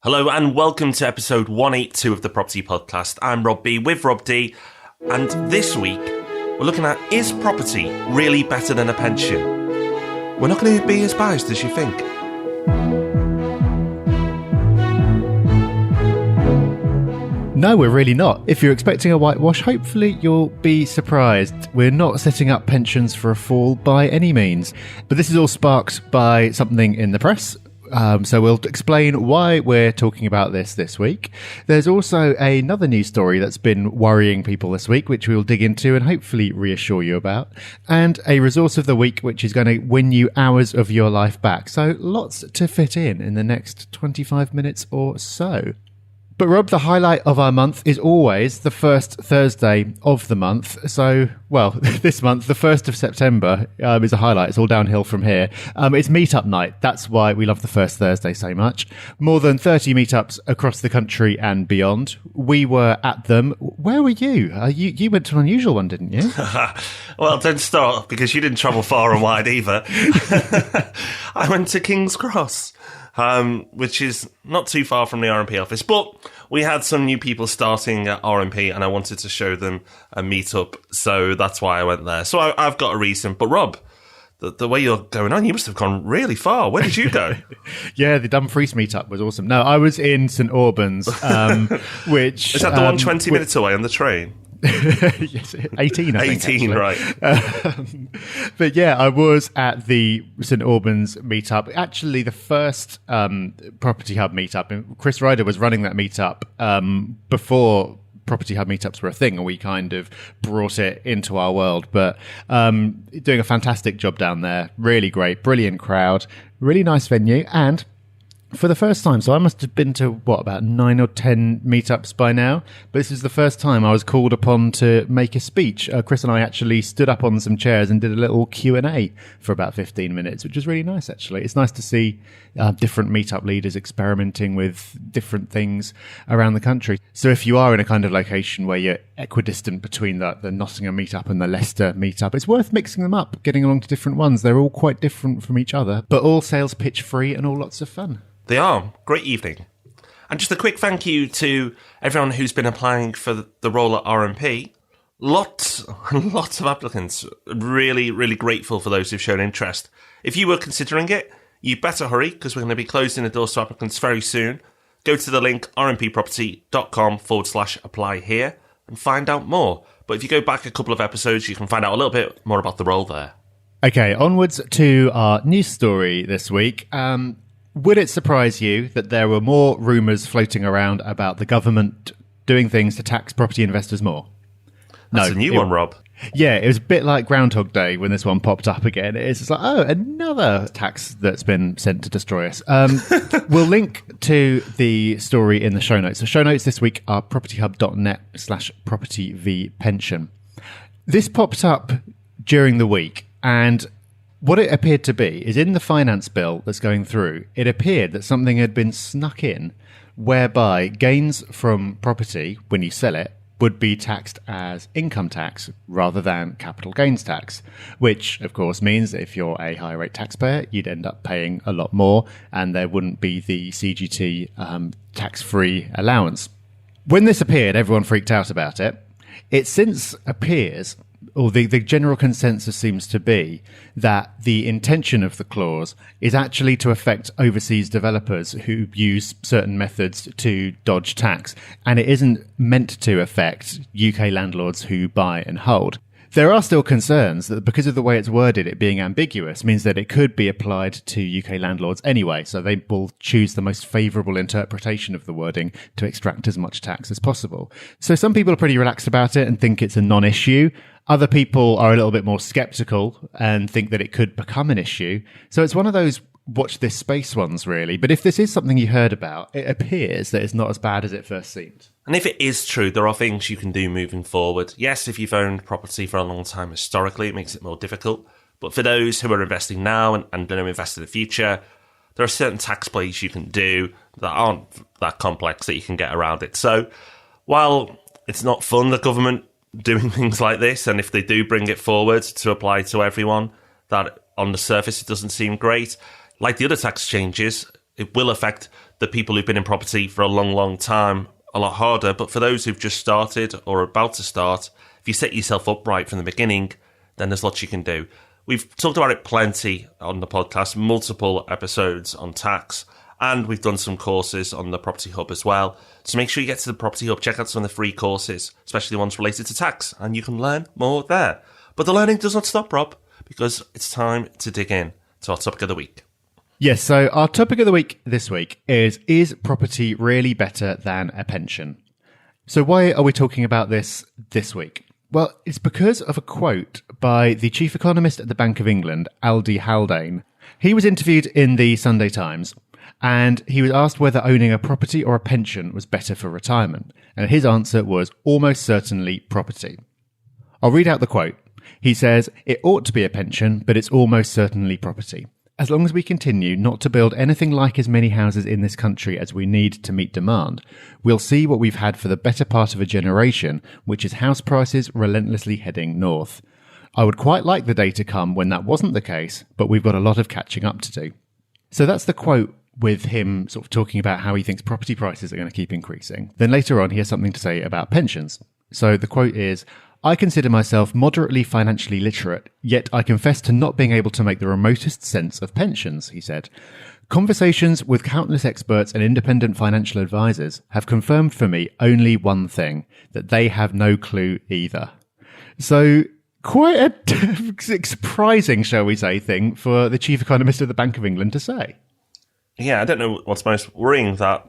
Hello and welcome to episode 182 of the Property Podcast. I'm Rob B with Rob D, and this week we're looking at, is property really better than a pension? We're not going to be as biased as you think. No, we're really not. If you're expecting a whitewash, hopefully you'll be surprised. We're not setting up pensions for a fall by any means. But this is all sparked by something in the press. So we'll explain why we're talking about this week. There's also another news story that's been worrying people this week, which we'll dig into and hopefully reassure you about. And a resource of the week, which is going to win you hours of your life back. So lots to fit in the next 25 minutes or so. But Rob, the highlight of our month is always the first Thursday of the month. So, well, this month, the 1st of September is a highlight. It's all downhill from here. It's meetup night. That's why we love the first Thursday so much. More than 30 meetups across the country and beyond. We were at them. Where were you? You went to an unusual one, didn't you? Well, don't start, because you didn't travel far and wide either. I went to King's Cross. Which is not too far from the RMP office. But we had some new people starting at RMP and I wanted to show them a meetup, so that's why I went there. So I've got a reason. But Rob, the way you're going on, you must have gone really far. Where did you go? Yeah, the Dumfries meetup was awesome. No, I was in St Albans, which... Is that the one 20 minutes away on the train? Yes, 18, I think. 18, right. But yeah, I was at the St Albans meetup. Actually, the first Property Hub meetup. And Chris Ryder was running that meetup before Property Hub meetups were a thing, and we kind of brought it into our world. But doing a fantastic job down there. Really great, brilliant crowd, really nice venue, and for the first time, so I must have been to, about 9 or 10 meetups by now, but this is the first time I was called upon to make a speech. Chris and I actually stood up on some chairs and did a little Q&A for about 15 minutes, which was really nice, actually. It's nice to see different meetup leaders experimenting with different things around the country. So if you are in a kind of location where you're equidistant between the Nottingham meetup and the Leicester meetup, it's worth mixing them up, getting along to different ones. They're all quite different from each other, but all sales pitch free and all lots of fun. They are. Great evening. And just a quick thank you to everyone who's been applying for the role at RMP. Lots of applicants. Really, really grateful for those who've shown interest. If you were considering it, you better hurry, because we're going to be closing the doors to applicants very soon. Go to the link rmpproperty.com/apply here and find out more. But if you go back a couple of episodes, you can find out a little bit more about the role there. Okay, onwards to our news story this week. Would it surprise you that there were more rumours floating around about the government doing things to tax property investors more? That's a new one, Rob. Yeah, it was a bit like Groundhog Day when this one popped up again. It's just like, oh, another tax that's been sent to destroy us. We'll link to the story in the show notes. The show notes this week are propertyhub.net/propertyvpension. This popped up during the week, and what it appeared to be is in the finance bill that's going through, it appeared that something had been snuck in whereby gains from property, when you sell it, would be taxed as income tax rather than capital gains tax, which, of course, means that if you're a higher rate taxpayer, you'd end up paying a lot more and there wouldn't be the CGT tax-free allowance. When this appeared, everyone freaked out about it. It since appears, or the general consensus seems to be, that the intention of the clause is actually to affect overseas developers who use certain methods to dodge tax, and it isn't meant to affect UK landlords who buy and hold. There are still concerns that because of the way it's worded, it being ambiguous means that it could be applied to UK landlords anyway, so they will choose the most favourable interpretation of the wording to extract as much tax as possible. So some people are pretty relaxed about it and think it's a non-issue. Other people are a little bit more sceptical and think that it could become an issue. So it's one of those watch this space ones, really. But if this is something you heard about, it appears that it's not as bad as it first seemed. And if it is true, there are things you can do moving forward. Yes, if you've owned property for a long time historically, it makes it more difficult. But for those who are investing now and going to invest in the future, there are certain tax plays you can do that aren't that complex that you can get around it. So while it's not fun, the government doing things like this, and if they do bring it forward to apply to everyone, that on the surface it doesn't seem great. Like the other tax changes, it will affect the people who've been in property for a long, long time a lot harder. But for those who've just started or are about to start, if you set yourself up right from the beginning, then there's lots you can do. We've talked about it plenty on the podcast, multiple episodes on tax, and we've done some courses on the Property Hub as well. So make sure you get to the Property Hub, check out some of the free courses, especially the ones related to tax, and you can learn more there. But the learning does not stop, Rob, because it's time to dig in to our topic of the week. Yes, so our topic of the week this week is property really better than a pension? So why are we talking about this week? Well, it's because of a quote by the chief economist at the Bank of England, Haldane. He was interviewed in the Sunday Times, and he was asked whether owning a property or a pension was better for retirement. And his answer was almost certainly property. I'll read out the quote. He says, "It ought to be a pension, but it's almost certainly property. As long as we continue not to build anything like as many houses in this country as we need to meet demand, we'll see what we've had for the better part of a generation, which is house prices relentlessly heading north. I would quite like the day to come when that wasn't the case, but we've got a lot of catching up to do." So that's the quote, with him sort of talking about how he thinks property prices are going to keep increasing. Then later on, he has something to say about pensions. So the quote is, "I consider myself moderately financially literate, yet I confess to not being able to make the remotest sense of pensions," he said. "Conversations with countless experts and independent financial advisors have confirmed for me only one thing, that they have no clue either." So quite a surprising, shall we say, thing for the chief economist of the Bank of England to say. Yeah, I don't know what's most worrying, that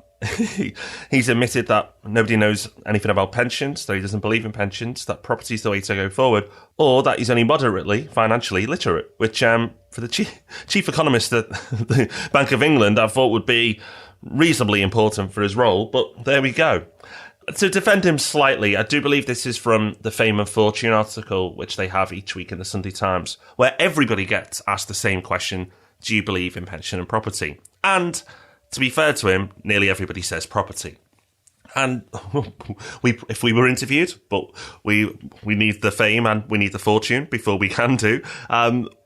he's admitted that nobody knows anything about pensions, that he doesn't believe in pensions, that property is the way to go forward, or that he's only moderately financially literate, which for the chief economist at the Bank of England I thought would be reasonably important for his role, but there we go. To defend him slightly, I do believe this is from the Fame and Fortune article, which they have each week in the Sunday Times, where everybody gets asked the same question: do you believe in pension and property? And to be fair to him, nearly everybody says property. And if we were interviewed, but we need the fame and we need the fortune before we can do,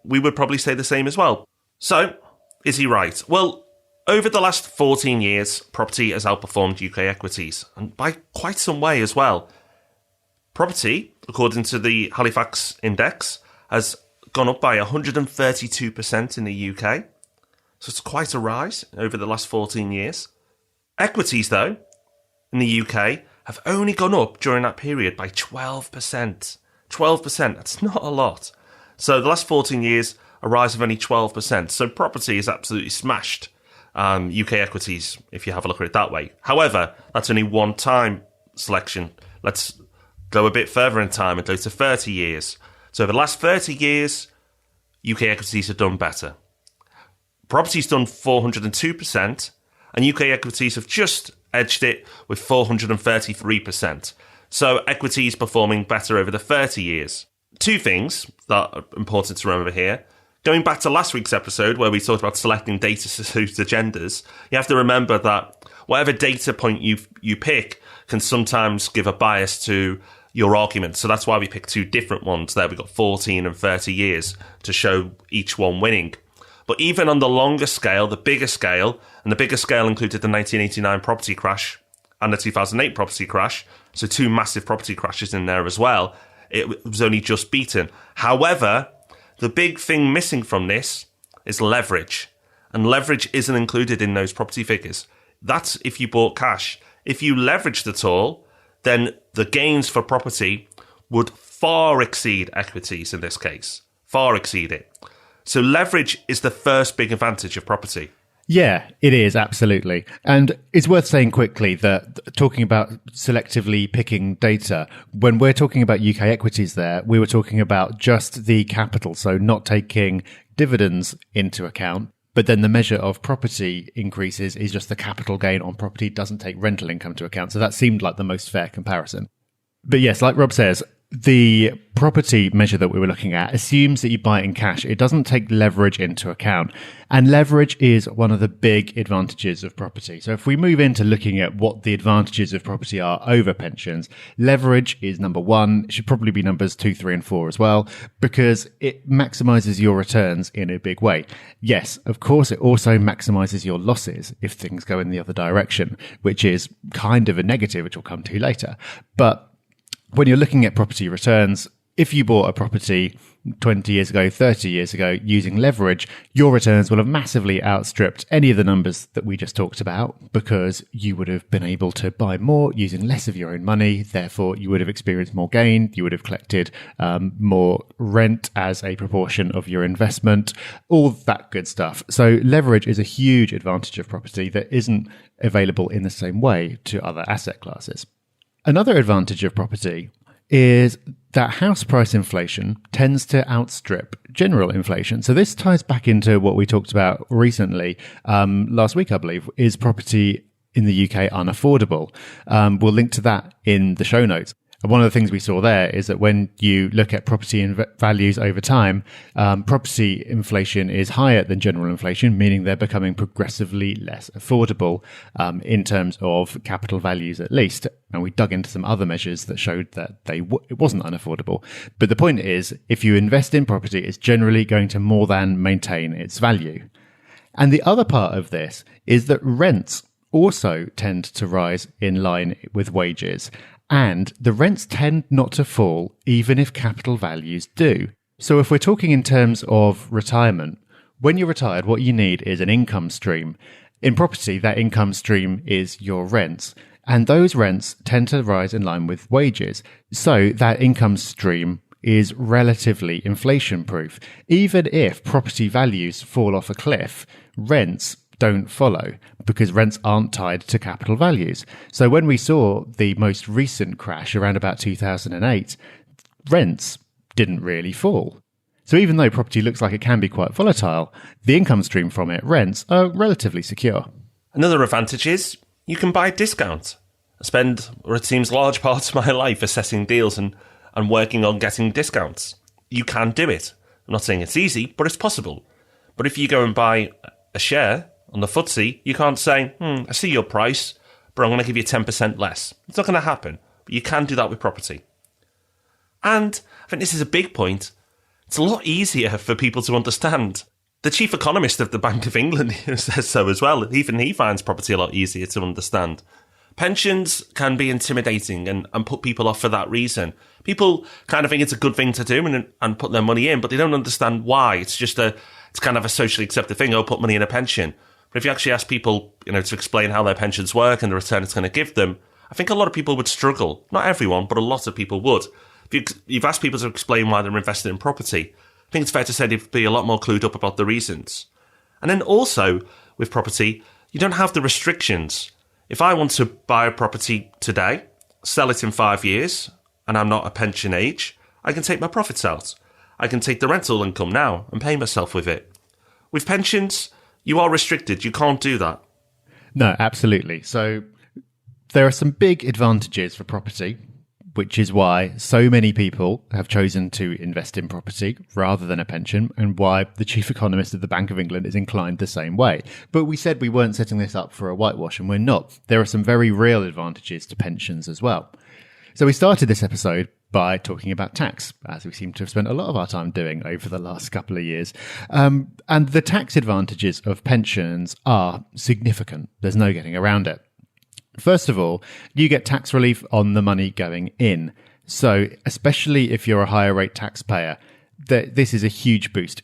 we would probably say the same as well. So, is he right? Well, over the last 14 years, property has outperformed UK equities, and by quite some way as well. Property, according to the Halifax Index, has gone up by 132% in the UK. So it's quite a rise over the last 14 years. Equities, though, in the UK have only gone up during that period by 12%. 12%, that's not a lot. So the last 14 years, a rise of only 12%. So property is absolutely smashed UK equities, if you have a look at it that way. However, that's only one time selection. Let's go a bit further in time and go to 30 years. So over the last 30 years, UK equities have done better. Property's done 402%, and UK equities have just edged it with 433%. So equities performing better over the 30 years. Two things that are important to remember here. Going back to last week's episode where we talked about selecting data to suit agendas, you have to remember that whatever data point you pick can sometimes give a bias to your argument. So that's why we picked two different ones there. We've got 14 and 30 years to show each one winning. But even on the longer scale, the bigger scale, and the bigger scale included the 1989 property crash and the 2008 property crash, so two massive property crashes in there as well, it was only just beaten. However, the big thing missing from this is leverage. And leverage isn't included in those property figures. That's if you bought cash. If you leveraged at all, then the gains for property would far exceed equities in this case. Far exceed it. So leverage is the first big advantage of property. Yeah, it is, absolutely. And it's worth saying quickly that talking about selectively picking data, when we're talking about UK equities there, we were talking about just the capital, so not taking dividends into account. But then the measure of property increases is just the capital gain on property, doesn't take rental income into account. So that seemed like the most fair comparison. But yes, like Rob says, the property measure that we were looking at assumes that you buy it in cash. It doesn't take leverage into account. And leverage is one of the big advantages of property. So if we move into looking at what the advantages of property are over pensions, leverage is number one. It should probably be numbers 2, 3, and 4 as well, because it maximizes your returns in a big way. Yes, of course, it also maximizes your losses if things go in the other direction, which is kind of a negative, which we'll come to later. But when you're looking at property returns, if you bought a property 20 years ago, 30 years ago, using leverage, your returns will have massively outstripped any of the numbers that we just talked about, because you would have been able to buy more using less of your own money. Therefore, you would have experienced more gain. You would have collected more rent as a proportion of your investment, all that good stuff. So leverage is a huge advantage of property that isn't available in the same way to other asset classes. Another advantage of property is that house price inflation tends to outstrip general inflation. So this ties back into what we talked about recently, last week, I believe. Is property in the UK unaffordable? We'll link to that in the show notes. And one of the things we saw there is that when you look at property values over time, property inflation is higher than general inflation, meaning they're becoming progressively less affordable in terms of capital values, at least. And we dug into some other measures that showed that it wasn't unaffordable. But the point is, if you invest in property, it's generally going to more than maintain its value. And the other part of this is that rents also tend to rise in line with wages. And the rents tend not to fall even if capital values do. So if we're talking in terms of retirement, when you're retired, what you need is an income stream. In property, that income stream is your rents. And those rents tend to rise in line with wages. So that income stream is relatively inflation proof. Even if property values fall off a cliff, rents don't follow, because rents aren't tied to capital values. So when we saw the most recent crash around about 2008, rents didn't really fall. So even though property looks like it can be quite volatile, the income stream from it, rents, are relatively secure. Another advantage is you can buy discounts. I spend, or it seems, large parts of my life assessing deals and working on getting discounts. You can do it. I'm not saying it's easy, but it's possible. But if you go and buy a share on the FTSE, you can't say, I see your price, but I'm going to give you 10% less. It's not going to happen. But you can do that with property. And I think this is a big point. It's a lot easier for people to understand. The chief economist of the Bank of England says so as well. Even he finds property a lot easier to understand. Pensions can be intimidating and put people off for that reason. People kind of think it's a good thing to do and put their money in, but they don't understand why. It's kind of a socially accepted thing. Put money in a pension. But if you actually ask people, to explain how their pensions work and the return it's going to give them, I think a lot of people would struggle. Not everyone, but a lot of people would. If you've asked people to explain why they're invested in property, I think it's fair to say they'd be a lot more clued up about the reasons. And then also, with property, you don't have the restrictions. If I want to buy a property today, sell it in 5 years, and I'm not a pension age, I can take my profits out. I can take the rental income now and pay myself with it. With pensions, you are restricted. You can't do that. No, absolutely. So there are some big advantages for property, which is why so many people have chosen to invest in property rather than a pension, and why the chief economist of the Bank of England is inclined the same way. But we said we weren't setting this up for a whitewash, and we're not. There are some very real advantages to pensions as well. So we started this episode by talking about tax, as we seem to have spent a lot of our time doing over the last couple of years. And the tax advantages of pensions are significant. There's no getting around it. First of all, you get tax relief on the money going in. So especially if you're a higher rate taxpayer, this is a huge boost.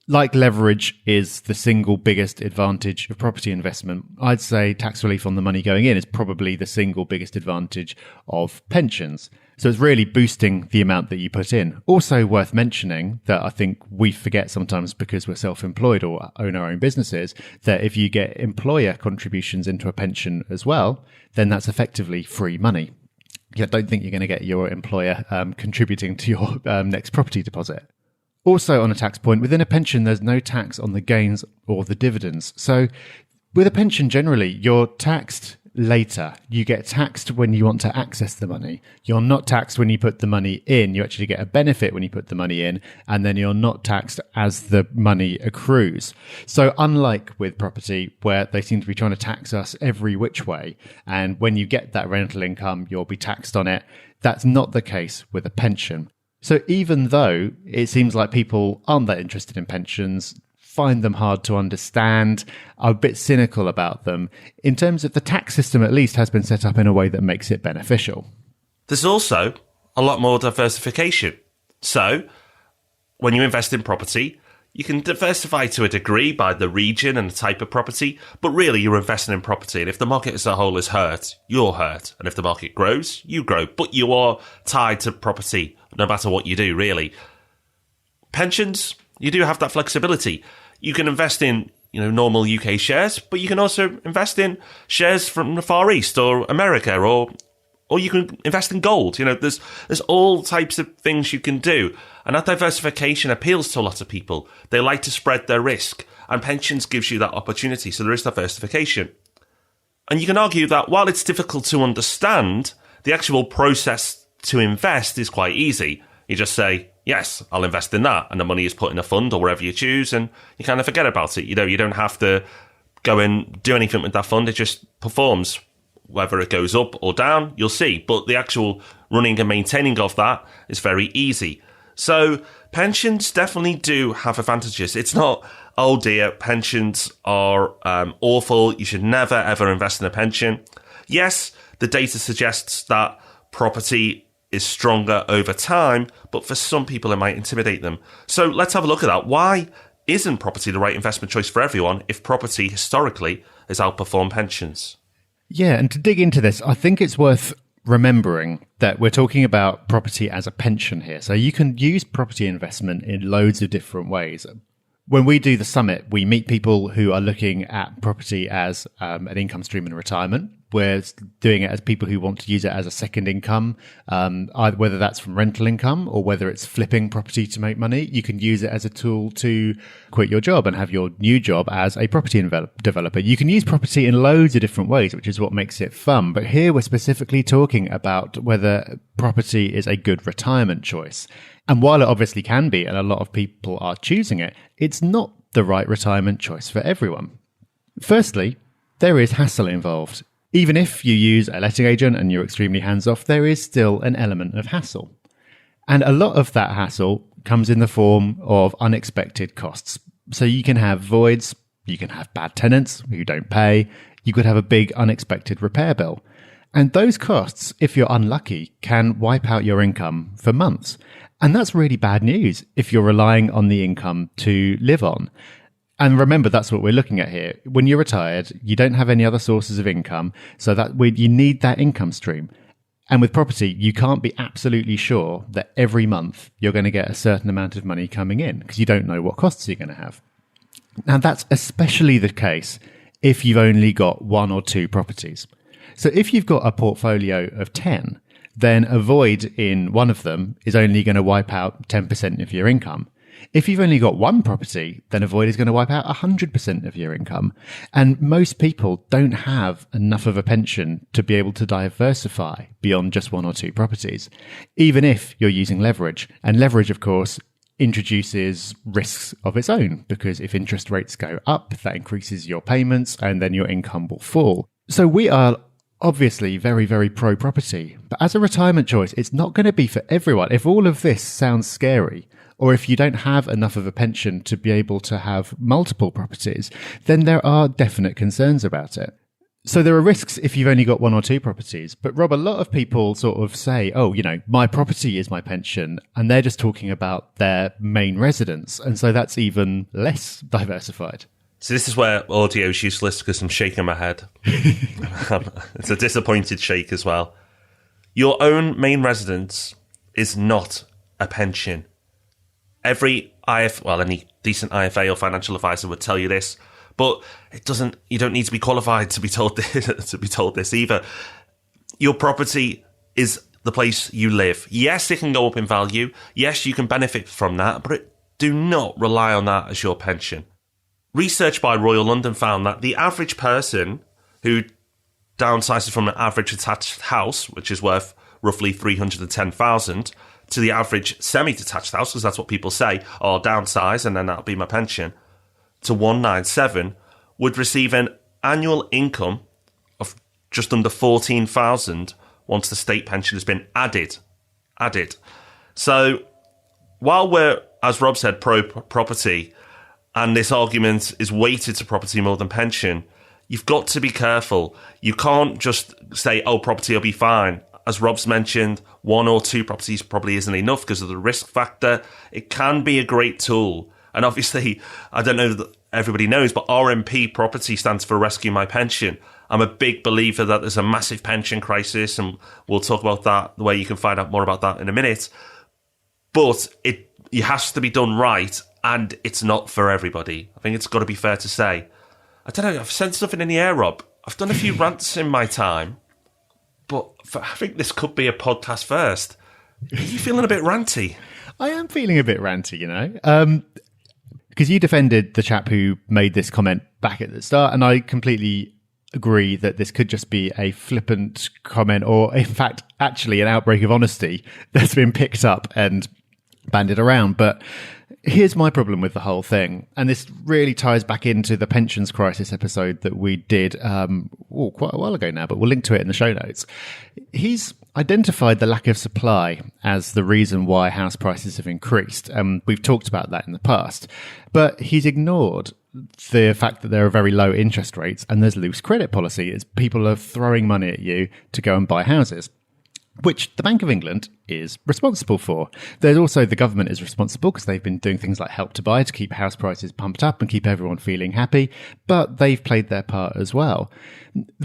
Like leverage is the single biggest advantage of property investment, I'd say tax relief on the money going in is probably the single biggest advantage of pensions. So it's really boosting the amount that you put in. Also worth mentioning that I think we forget sometimes because we're self-employed or own our own businesses, that if you get employer contributions into a pension as well, then that's effectively free money. I don't think you're going to get your employer contributing to your next property deposit. Also on a tax point, within a pension, there's no tax on the gains or the dividends. So with a pension generally, you're taxed later. You get taxed when you want to access the money. You're not taxed when you put the money in. You actually get a benefit when you put the money in, and then you're not taxed as the money accrues. So unlike with property, where they seem to be trying to tax us every which way, and when you get that rental income, you'll be taxed on it, that's not the case with a pension. So even though it seems like people aren't that interested in pensions, find them hard to understand, are a bit cynical about them, in terms of the tax system at least has been set up in a way that makes it beneficial. There's also a lot more diversification. So when you invest in property, you can diversify to a degree by the region and the type of property, but really you're investing in property. And if the market as a whole is hurt, you're hurt. And if the market grows, you grow. But you are tied to property no matter what you do, really. Pensions, you do have that flexibility. You can invest in, normal UK shares, but you can also invest in shares from the Far East or America, or you can invest in gold. There's all types of things you can do. And that diversification appeals to a lot of people. They like to spread their risk, and pensions gives you that opportunity. So there is diversification. And you can argue that while it's difficult to understand, the actual process to invest is quite easy. You just say, yes, I'll invest in that. And the money is put in a fund or wherever you choose, and you kind of forget about it. You don't have to go and do anything with that fund. It just performs. Whether it goes up or down, you'll see. But the actual running and maintaining of that is very easy. So pensions definitely do have advantages. It's not, oh dear, pensions are awful. You should never, ever invest in a pension. Yes, the data suggests that property is stronger over time, but for some people it might intimidate them. So let's have a look at that. Why isn't property the right investment choice for everyone if property historically has outperformed pensions? Yeah, and to dig into this, I think it's worth remembering that we're talking about property as a pension here. So you can use property investment in loads of different ways. When we do the summit, we meet people who are looking at property as an income stream in retirement. We're doing it as people who want to use it as a second income, either whether that's from rental income or whether it's flipping property to make money. You can use it as a tool to quit your job and have your new job as a property developer. You can use property in loads of different ways, which is what makes it fun. But here we're specifically talking about whether property is a good retirement choice. And while it obviously can be, and a lot of people are choosing it, it's not the right retirement choice for everyone. Firstly, there is hassle involved. Even if you use a letting agent and you're extremely hands-off, there is still an element of hassle. And a lot of that hassle comes in the form of unexpected costs. So you can have voids, you can have bad tenants who don't pay, you could have a big unexpected repair bill. And those costs, if you're unlucky, can wipe out your income for months. And that's really bad news if you're relying on the income to live on. And remember, that's what we're looking at here. When you're retired, you don't have any other sources of income, so that you need that income stream. And with property, you can't be absolutely sure that every month you're going to get a certain amount of money coming in because you don't know what costs you're going to have. Now, that's especially the case if you've only got one or two properties. So if you've got a portfolio of 10, then a void in one of them is only going to wipe out 10% of your income. If you've only got one property, then a void is going to wipe out 100% of your income. And most people don't have enough of a pension to be able to diversify beyond just one or two properties, even if you're using leverage. And leverage, of course, introduces risks of its own, because if interest rates go up, that increases your payments and then your income will fall. So we are obviously very, very pro-property. But as a retirement choice, it's not going to be for everyone. If all of this sounds scary, or if you don't have enough of a pension to be able to have multiple properties, then there are definite concerns about it. So there are risks if you've only got one or two properties. But Rob, a lot of people sort of say, oh, my property is my pension, and they're just talking about their main residence. And so that's even less diversified. So this is where audio is useless because I'm shaking my head. It's a disappointed shake as well. Your own main residence is not a pension. Any decent IFA or financial advisor would tell you this, but you don't need to be qualified to be told this either. Your property is the place you live. Yes, it can go up in value. Yes, you can benefit from that, but do not rely on that as your pension. Research by Royal London found that the average person who downsizes from an average attached house, which is worth roughly 310,000, to the average semi-detached house, because that's what people say, oh, downsize and then that'll be my pension, to 197, would receive an annual income of just under 14,000 once the state pension has been added. So while we're, as Rob said, pro-property, and this argument is weighted to property more than pension, you've got to be careful. You can't just say, oh, property will be fine. As Rob's mentioned, 1 or 2 properties probably isn't enough because of the risk factor. It can be a great tool. And obviously, I don't know that everybody knows, but RMP property stands for Rescue My Pension. I'm a big believer that there's a massive pension crisis, and we'll talk about that, the way you can find out more about that in a minute. But it has to be done right, and it's not for everybody. I think it's got to be fair to say. I don't know, I've sent something in the air, Rob. I've done a few rants in my time, but I think this could be a podcast first. Are you feeling a bit ranty? I am feeling a bit ranty, because you defended the chap who made this comment back at the start, and I completely agree that this could just be a flippant comment, or in fact, actually an outbreak of honesty that's been picked up and bandied around. But here's my problem with the whole thing, and this really ties back into the pensions crisis episode that we did quite a while ago now, but we'll link to it in the show notes. He's identified the lack of supply as the reason why house prices have increased. We've talked about that in the past, but he's ignored the fact that there are very low interest rates and there's loose credit policy. It's people are throwing money at you to go and buy houses, which the Bank of England is responsible for. There's also the government is responsible because they've been doing things like Help to Buy to keep house prices pumped up and keep everyone feeling happy, but they've played their part as well.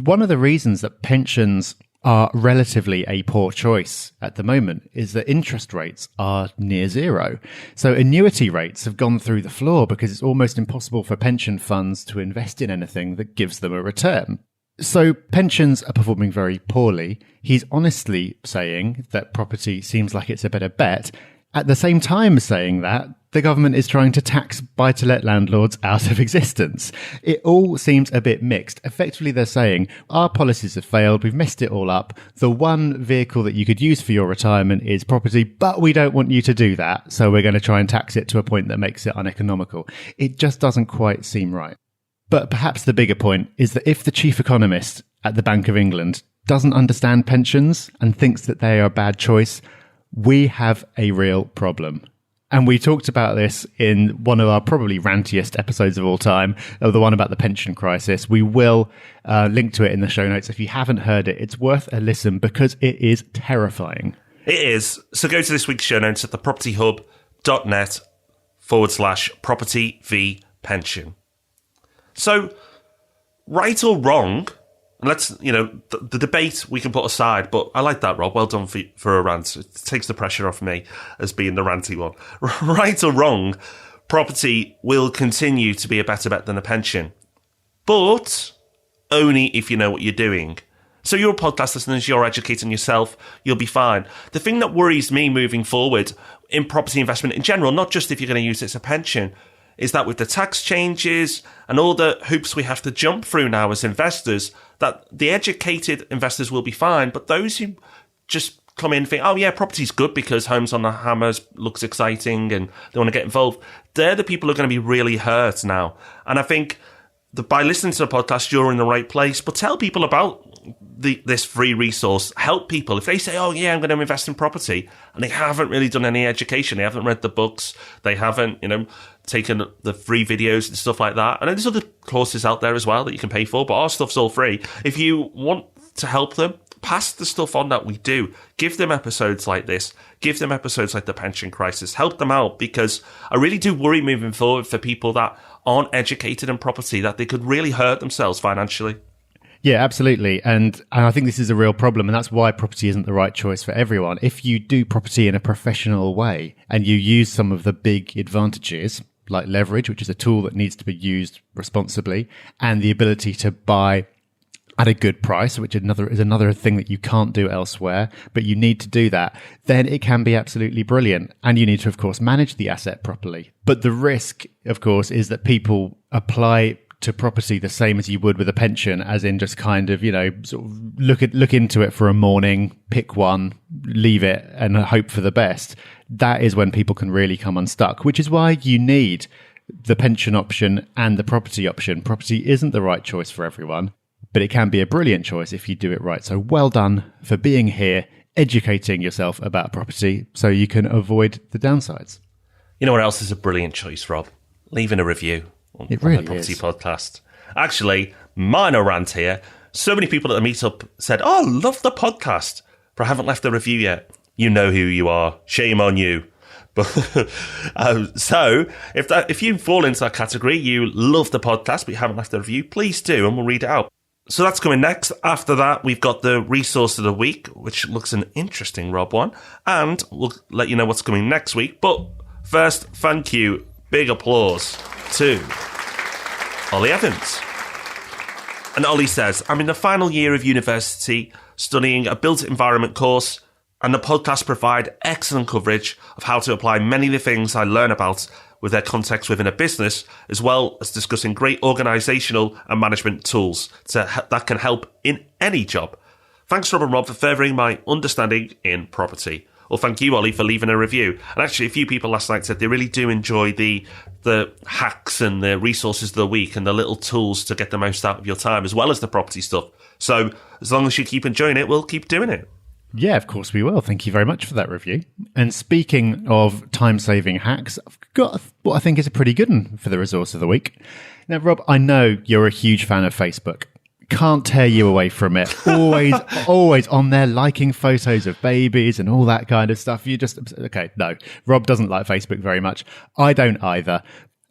One of the reasons that pensions are relatively a poor choice at the moment is that interest rates are near zero. So annuity rates have gone through the floor because it's almost impossible for pension funds to invest in anything that gives them a return. So pensions are performing very poorly. He's honestly saying that property seems like it's a better bet. At the same time saying that, the government is trying to tax buy-to-let landlords out of existence. It all seems a bit mixed. Effectively, they're saying, our policies have failed, we've messed it all up. The one vehicle that you could use for your retirement is property, but we don't want you to do that, so we're going to try and tax it to a point that makes it uneconomical. It just doesn't quite seem right. But perhaps the bigger point is that if the chief economist at the Bank of England doesn't understand pensions and thinks that they are a bad choice, we have a real problem. And we talked about this in one of our probably rantiest episodes of all time, the one about the pension crisis. We will link to it in the show notes. If you haven't heard it, it's worth a listen because it is terrifying. It is. So go to this week's show notes at thepropertyhub.net/property v pension. So, right or wrong, let's, the debate we can put aside, but I like that, Rob. Well done for a rant. It takes the pressure off me as being the ranty one. Right or wrong, property will continue to be a better bet than a pension, but only if you know what you're doing. So you're a podcast listeners, you're educating yourself, you'll be fine. The thing that worries me moving forward in property investment in general, not just if you're going to use it as a pension, is that with the tax changes and all the hoops we have to jump through now as investors, that the educated investors will be fine, but those who just come in and think, oh yeah, property's good because Homes on the Hammers looks exciting and they want to get involved, they're the people who are going to be really hurt now. And I think that by listening to the podcast, you're in the right place, but tell people about this free resource. Help people. If they say, oh yeah, I'm going to invest in property, and they haven't really done any education, they haven't read the books, they haven't, taken the free videos and stuff like that. And there's other courses out there as well that you can pay for, but our stuff's all free. If you want to help them, pass the stuff on that we do. Give them episodes like this. Give them episodes like the pension crisis. Help them out, because I really do worry moving forward for people that aren't educated in property, that they could really hurt themselves financially. Yeah, absolutely. And I think this is a real problem, and that's why property isn't the right choice for everyone. If you do property in a professional way and you use some of the big advantages, like leverage, which is a tool that needs to be used responsibly, and the ability to buy at a good price, which is another thing that you can't do elsewhere, but you need to do that, then it can be absolutely brilliant. And you need to, of course, manage the asset properly. But the risk, of course, is that people apply to property the same as you would with a pension, as in just kind of, sort of look into it for a morning, pick one, leave it and hope for the best. That is when people can really come unstuck, which is why you need the pension option and the property option. Property isn't the right choice for everyone, but it can be a brilliant choice if you do it right. So well done for being here, educating yourself about property so you can avoid the downsides. You know what else is a brilliant choice, Rob? Leaving a review on the Property Podcast. Actually, minor rant here. So many people at the meetup said, "Oh, love the podcast," but I haven't left a review yet. You know who you are. Shame on you. But so if you fall into that category, you love the podcast, but you haven't left a review, please do, and we'll read it out. So that's coming next. After that, we've got the resource of the week, which looks an interesting Rob one, and we'll let you know what's coming next week. But first, thank you. Big applause to Ollie Evans. And Ollie says, "I'm in the final year of university studying a built environment course, and the podcast provide excellent coverage of how to apply many of the things I learn about with their context within a business, as well as discussing great organisational and management tools that can help in any job. Thanks, Rob and Rob, for furthering my understanding in property." Well, thank you, Ollie, for leaving a review. And actually, a few people last night said they really do enjoy the hacks and the resources of the week and the little tools to get the most out of your time, as well as the property stuff. So as long as you keep enjoying it, we'll keep doing it. Yeah, of course we will. Thank you very much for that review. And speaking of time-saving hacks, I've got what I think is a pretty good one for the resource of the week. Now, Rob, I know you're a huge fan of Facebook. Can't tear you away from it. Always on there liking photos of babies and all that kind of stuff. No, Rob doesn't like Facebook very much. I don't either.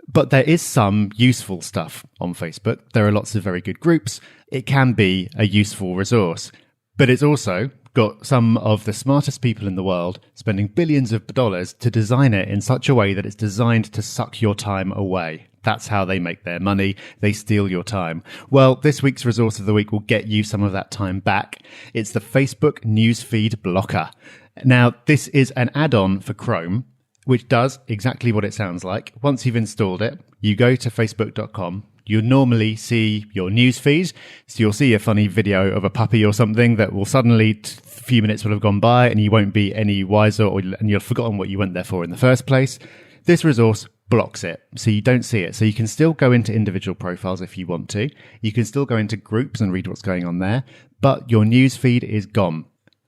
But there is some useful stuff on Facebook. There are lots of very good groups. It can be a useful resource. But it's also got some of the smartest people in the world spending billions of dollars to design it in such a way that it's designed to suck your time away. That's how they make their money. They steal your time. Well, this week's resource of the week will get you some of that time back. It's the Facebook Newsfeed Blocker. Now, this is an add-on for Chrome, which does exactly what it sounds like. Once you've installed it, you go to facebook.com. You'll normally see your news feed. So you'll see a funny video of a puppy or something that will suddenly, a few minutes will have gone by and you won't be any wiser and you'll have forgotten what you went there for in the first place. This resource blocks it, so you don't see it. So you can still go into individual profiles if you want to. You can still go into groups and read what's going on there, but your news feed is gone.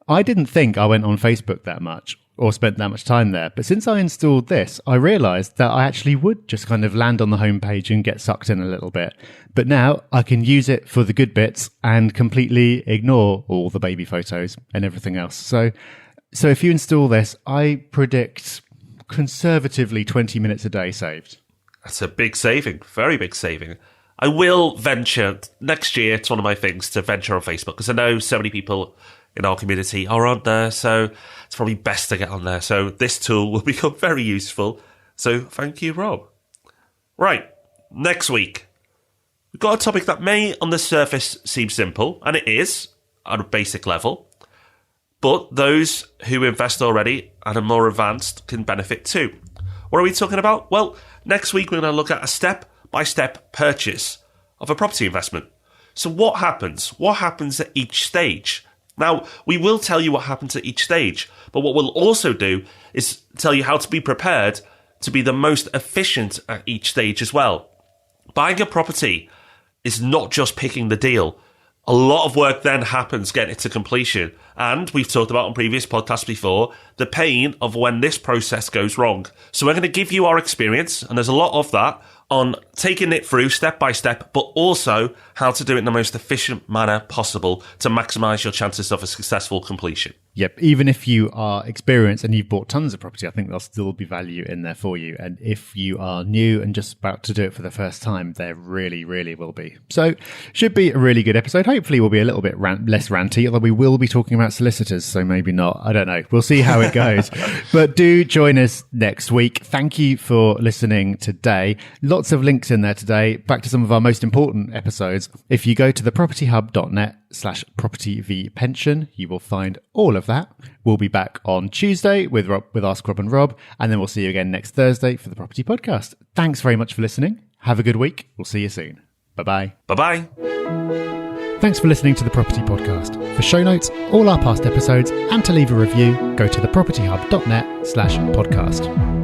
I didn't think I went on Facebook that much or spent that much time there, but since I installed this, I realized that I actually would just kind of land on the homepage and get sucked in a little bit. But now I can use it for the good bits and completely ignore all the baby photos and everything else. So if you install this, I predict conservatively 20 minutes a day saved. That's a big saving, very big saving. I will venture next year. It's one of my things to venture on Facebook because I know so many people in our community are on there, so it's probably best to get on there. So this tool will become very useful. So thank you, Rob. Right, next week, we've got a topic that may on the surface seem simple, and it is at a basic level. But those who invest already and are more advanced can benefit too. What are we talking about? Well, next week we're going to look at a step-by-step purchase of a property investment. So what happens? What happens at each stage? Now, we will tell you what happens at each stage, but what we'll also do is tell you how to be prepared to be the most efficient at each stage as well. Buying a property is not just picking the deal. A lot of work then happens getting it to completion. And we've talked about on previous podcasts before, the pain of when this process goes wrong. So we're going to give you our experience, and there's a lot of that, on taking it through step by step, but also how to do it in the most efficient manner possible to maximise your chances of a successful completion. Yep. Even if you are experienced and you've bought tons of property, I think there'll still be value in there for you. And if you are new and just about to do it for the first time, there really, really will be. So should be a really good episode. Hopefully we'll be a little bit less ranty, although we will be talking about solicitors. So maybe not. I don't know. We'll see how it goes. But do join us next week. Thank you for listening today. Lots of links in there today. Back to some of our most important episodes. If you go to thepropertyhub.net/propertyvpension, you will find all of that. We'll be back on Tuesday with Ask Rob and Rob, and then we'll see you again next Thursday for the Property Podcast. Thanks very much for listening. Have a good week. We'll see you soon. Bye-bye. Bye-bye. Thanks for listening to The Property Podcast. For show notes, all our past episodes, and to leave a review, go to thepropertyhub.net/podcast.